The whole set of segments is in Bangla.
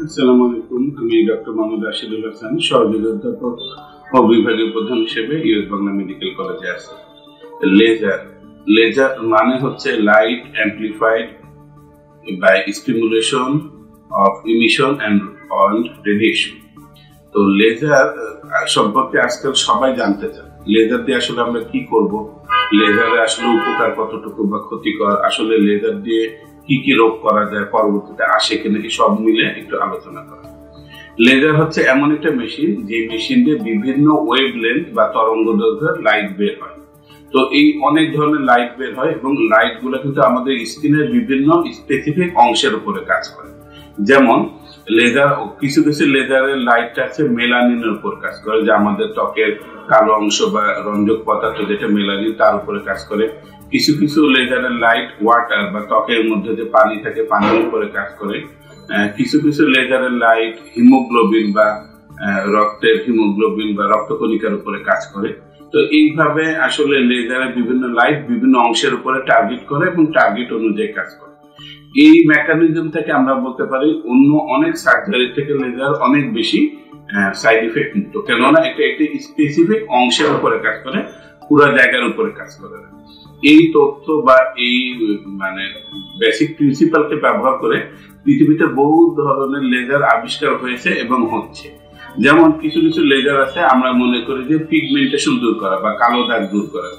আসসালামু আলাইকুম। আমি ডক্টর মোহাম্মদ রাশিদুল হাসান, সহযোগী অধ্যাপক ও বিভাগীয় প্রধান হিসেবে ইউএস বাংলা মেডিকেল কলেজে আছি। লেজার মানে হচ্ছে light amplified by stimulation of emission and radiation. তো লেজার সম্পর্কে আজকাল সবাই জানতে চায়। লেজার দিয়ে আসলে আমরা কি করব, লেজারে আসলে উপকার কতটুকু বা ক্ষতিকর, আসলে লেজার দিয়ে কি কি রোগ করা যায়, পরবর্তীতে আসে কিনা, সব মিলে একটু আলোচনা করা। লেজার হচ্ছে এমন একটা মেশিন যে মেশিন দিয়ে বিভিন্ন ওয়েভলেন্থ বা তরঙ্গদৈর্ঘ্যের লাইট বের হয়। তো এই অনেক ধরনের লাইট বের হয় এবং লাইট গুলো কিন্তু আমাদের স্কিনের বিভিন্ন স্পেসিফিক অংশের উপরে কাজ করে। যেমন লেজার, কিছু কিছু লেজারের লাইটটা আছে মেলানিনের উপর কাজ করে, যে আমাদের ত্বকের কালো অংশ বা রঞ্জক পদার্থ যেটা মেলানিন, তার উপরে কাজ করে। কিছু কিছু লেজারের লাইট ওয়াটার বা ত্বকের মধ্যে যে পানি থাকে, পানির উপরে কাজ করে। কিছু কিছু লেজারের লাইট হিমোগ্লোবিন বা রক্তের হিমোগ্লোবিন বা রক্তকণিকার উপরে কাজ করে। তো এইভাবে আসলে লেজারের বিভিন্ন লাইট বিভিন্ন অংশের উপরে টার্গেট করে এবং টার্গেট অনুযায়ী কাজ করে। এই মেকানিজম থেকে আমরা বলতে পারি অন্য অনেক সার্জারি থেকে লেজার অনেক বেশি সাইড ইফেক্ট মুক্ত, কেননা এটা একটি স্পেসিফিক অংশের উপরে কাজ করে, পুরো জায়গার উপরে কাজ করে। এই তথ্য বা এই বেসিক প্রিন্সিপালকে ব্যবহার করে পৃথিবীতে বহু ধরনের লেজার আবিষ্কার হয়েছে এবং হচ্ছে। যেমন কিছু কিছু লেজার আছে আমরা মনে করি যে পিগমেন্টেশন দূর করা বা কালো দাগ দূর করা।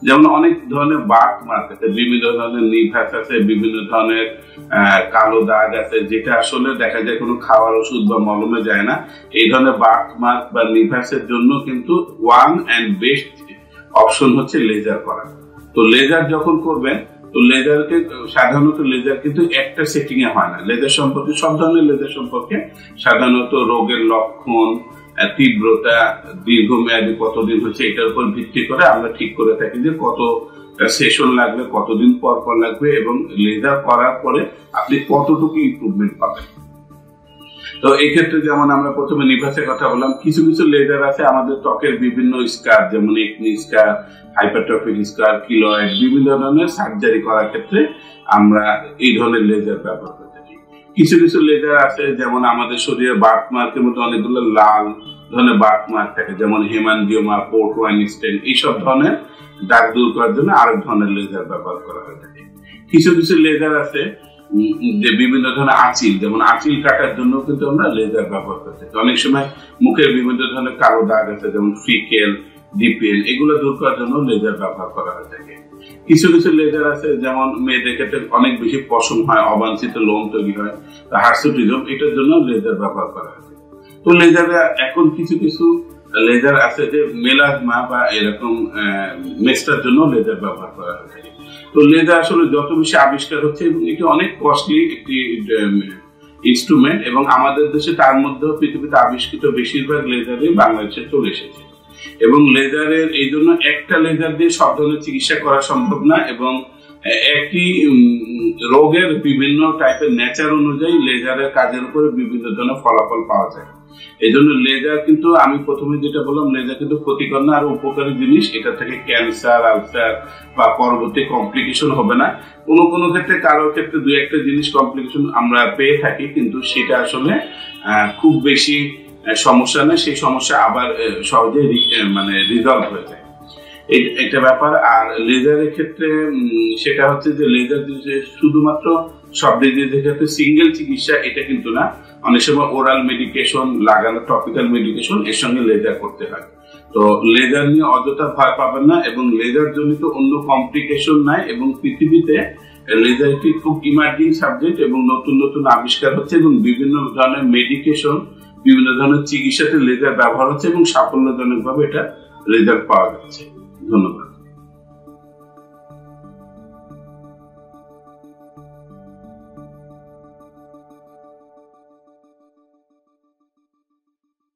যেমন অনেক ধরনের বার্থ মার্ক আছে, বিভিন্ন ধরনের নিভাস আছে, বিভিন্ন ধরনের কালো দাগ আছে, যেটা আসলে দেখা যায় কোনো খাওয়ার ওষুধ বা মলমে যায় না। এই ধরনের বার্থ মার্ক বা নিভাসের জন্য কিন্তু ওয়ান অ্যান্ড বেস্ট অপশন হচ্ছে লেজার করা। তো লেজার যখন করবেন, তো লেজারকে সাধারণত লেজার কিন্তু একটা সেটিং এ হয় না। লেজার সম্পর্কে, সব ধরনের লেজার সম্পর্কে সাধারণত রোগের লক্ষণ, তীব্রতা, দীর্ঘমেয়াদী কতদিন হচ্ছে, এটার উপর ভিত্তি করে আমরা ঠিক করে থাকি যে কত সেশন লাগবে, কতদিন পর পর লাগবে এবং লেজার করার পরে আপনি কতটুকু ইমপ্রুভমেন্ট পাবেন। তো এই ক্ষেত্রে যেমন আমরা প্রথমে নিভাসের কথা বললাম, কিছু কিছু লেজার আছে আমাদের ত্বকের বিভিন্ন স্কার, যেমন একনি স্কার, হাইপারট্রফিক স্কার, কিলয়েড, বিভিন্ন ধরনের সার্জারি করার ক্ষেত্রে আমরা এই ধরনের লেজার ব্যবহার করে থাকি। কিছু কিছু লেজার আছে যেমন আমাদের শরীরের বার্থ মার্কের মধ্যে অনেকগুলো লাল ধরনের বার্থ মার্ক থাকে, যেমন হেমানজিওমা, পোর্ট ওয়াইন স্টেন, এইসব ধরনের দাগ দূর করার জন্য আরেক ধরনের লেজার ব্যবহার করা হয়ে থাকে। কিছু কিছু লেজার আছে যে বিভিন্ন ধরনের আঁচিল, যেমন আঁচিল কাটার জন্য কিন্তু আমরা লেজার ব্যবহার করে থাকি। অনেক সময় মুখের বিভিন্ন ধরনের কালো দাগ আছে, যেমন ফ্রিকেল, ডিপিএল, এগুলো দূর করার জন্য লেজার ব্যবহার করা হয়ে থাকে। কিছু কিছু লেজার আছে যেমন মেয়েদের ক্ষেত্রে অনেক বেশি পশম হয়, অবাঞ্ছিত লোম তৈরি হয়, হার্সুটিজম, এটার জন্য লেজার ব্যবহার করা হয়। তো লেজারে এখন কিছু কিছু লেজার আছে যে মেলাজমা বা এরকম মেস্টার জন্য লেজার ব্যবহার করা হয়ে থাকে। তো লেজার আসলে যত বেশি আবিষ্কার হচ্ছে এবং এটি অনেক কস্টলি একটি ইনস্ট্রুমেন্ট, এবং আমাদের দেশে তার মধ্যেও পৃথিবীতে আবিষ্কৃত বেশিরভাগ লেজারই বাংলাদেশে চলে এসেছে। এবং লেজারের এই জন্য একটা লেজার দিয়ে সব ধরনের চিকিৎসা করা সম্ভব না, এবং একই রোগের বিভিন্ন টাইপের নেচার অনুযায়ী লেজারের কাজের উপরে বিভিন্ন ধরনের ফলাফল পাওয়া যায়। এই জন্য লেজার কিন্তু, আমি প্রথমে যেটা বললাম, লেজার কিন্তু ক্ষতিকর না, আর উপকারী জিনিস। এটা থেকে ক্যান্সার, আলসার বা পরবর্তী কমপ্লিকেশন হবে না। কোনো কোনো ক্ষেত্রে, কারোর ক্ষেত্রে দুই একটা জিনিস কমপ্লিকেশন আমরা পেয়ে থাকি, কিন্তু সেটা আসলে খুব বেশি সমস্যা না, সেই সমস্যা আবার সহজে রিজলভ হয়ে যায়, এটা ব্যাপার। আর লেজারের ক্ষেত্রে সেটা হচ্ছে যে লেজার শুধুমাত্র সব ডিজিজের ক্ষেত্রে সিঙ্গেল চিকিৎসা, এটা কিন্তু না। অনেক সময় ওরাল মেডিকেশন লাগানো, টপিক্যাল মেডিকেশন, এর সঙ্গে লেজার করতে হয়। তো লেজার নিয়ে অযথা ভয় পাবেন না, এবং লেজার জনিত অন্য কমপ্লিকেশন নাই, এবং পৃথিবীতে লেজার একটি খুব ইমার্জিং সাবজেক্ট এবং নতুন নতুন আবিষ্কার হচ্ছে, এবং বিভিন্ন ধরনের মেডিকেশন, বিভিন্ন ধরনের চিকিৎসাতে লেজার ব্যবহার হচ্ছে এবং সাফল্যজনক ভাবে এটা রেজাল্ট পাওয়া যাচ্ছে। ধন্যবাদ।